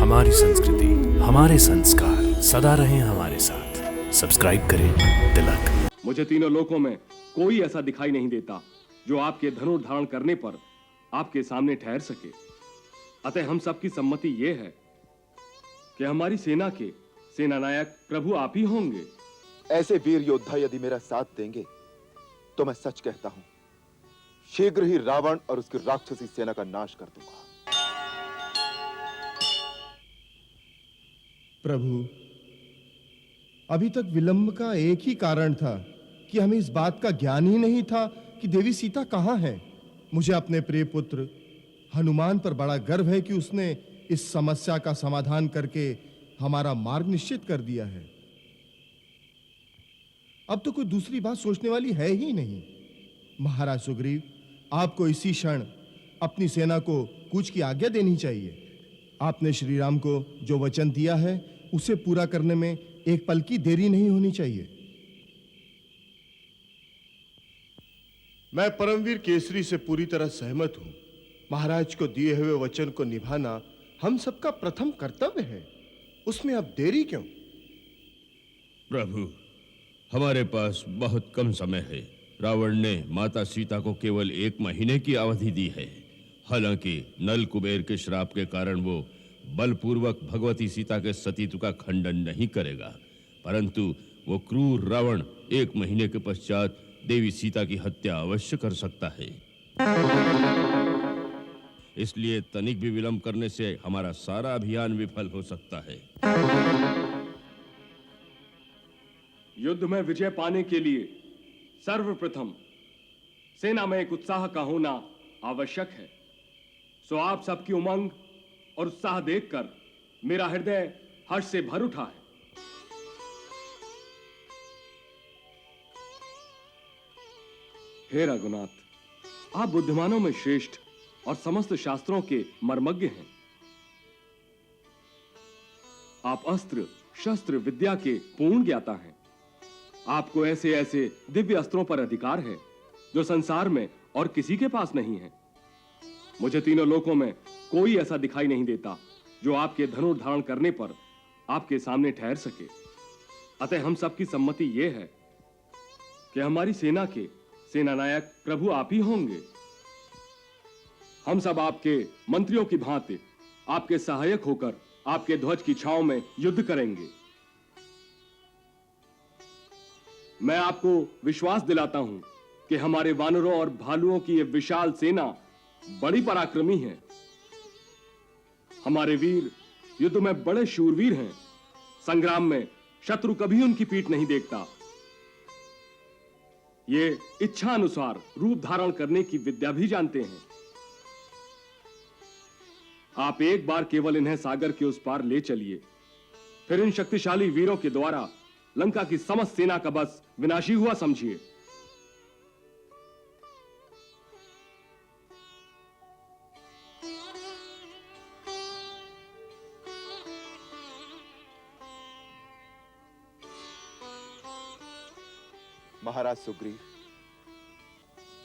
हमारी संस्कृति, हमारे संस्कार सदा रहें हमारे साथ। सब्सक्राइब करें तिलक। मुझे तीनों लोकों में कोई ऐसा दिखाई नहीं देता जो आपके धनुष धारण करने पर आपके सामने ठहर सके। अतः हम सबकी सम्मति ये है कि हमारी सेना के सेनानायक प्रभु आप ही होंगे। ऐसे वीर योद्धा यदि मेरा साथ देंगे तो मैं सच कहता हूं, शीघ्र ही रावण और उसकी राक्षसी सेना का नाश कर दूंगा। प्रभु, अभी तक विलंब का एक ही कारण था कि हमें इस बात का ज्ञान ही नहीं था कि देवी सीता कहां है। मुझे अपने प्रिय पुत्र हनुमान पर बड़ा गर्व है कि उसने इस समस्या का समाधान करके हमारा मार्ग निश्चित कर दिया है। अब तो कोई दूसरी बात सोचने वाली है ही नहीं। महाराज सुग्रीव, आपको इसी क्षण अपनी सेना को कूच की आज्ञा देनी चाहिए। आपने श्री राम को जो वचन दिया है उसे पूरा करने में एक पल की देरी नहीं होनी चाहिए। मैं परमवीर केसरी से पूरी तरह सहमत हूं। महाराज को दिए हुए वचन को निभाना हम सबका प्रथम कर्तव्य है। उसमें अब देरी क्यों? प्रभु, हमारे पास बहुत कम समय है। रावण ने माता सीता को केवल 1 महीने की अवधि दी है। हालांकि नल कुबेर के श्राप के कारण वो बलपूर्वक भगवती सीता के सतीत्व का खंडन नहीं करेगा, परंतु वो क्रूर रावण 1 महीने के पश्चात देवी सीता की हत्या अवश्य कर सकता है। इसलिए तनिक भी विलंब करने से हमारा सारा अभियान विफल हो सकता है। युद्ध में विजय पाने के लिए सर्वप्रथम सेना में एक उत्साह का होना आवश्यक है। सो आप सबकी उमंग और उत्साह देखकर मेरा हृदय हर्ष से भर उठा है। हे रघुनाथ, आप बुद्धिमानों में श्रेष्ठ और समस्त शास्त्रों के मर्मज्ञ हैं। आप अस्त्र शस्त्र विद्या के पूर्ण ज्ञाता हैं। आपको ऐसे ऐसे दिव्य अस्त्रों पर अधिकार है जो संसार में और किसी के पास नहीं है। मुझे तीनों लोकों में कोई ऐसा दिखाई नहीं देता जो आपके धनुष धारण करने पर आपके सामने ठहर सके। अतः हम सबकी सम्मति यह है कि हमारी सेना के सेनानायक प्रभु आप ही होंगे। हम सब आपके मंत्रियों की भांति आपके सहायक होकर आपके ध्वज की छांव में युद्ध करेंगे। मैं आपको विश्वास दिलाता हूं कि हमारे वानरों और भालुओं की यह विशाल सेना बड़ी पराक्रमी है। हमारे वीर युद्ध में बड़े शूरवीर हैं। संग्राम में शत्रु कभी उनकी पीठ नहीं देखता। ये इच्छा अनुसार रूप धारण करने की विद्या भी जानते हैं। आप एक बार केवल इन्हें सागर के उस पार ले चलिए, फिर इन शक्तिशाली वीरों के द्वारा लंका की समस्त सेना का बस विनाशी हुआ समझिए। महाराज सुग्रीव,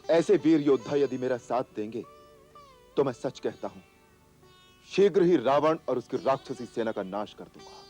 ऐसे वीर योद्धा यदि मेरा साथ देंगे तो मैं सच कहता हूं, शीघ्र ही रावण और उसकी राक्षसी सेना का नाश कर दूंगा।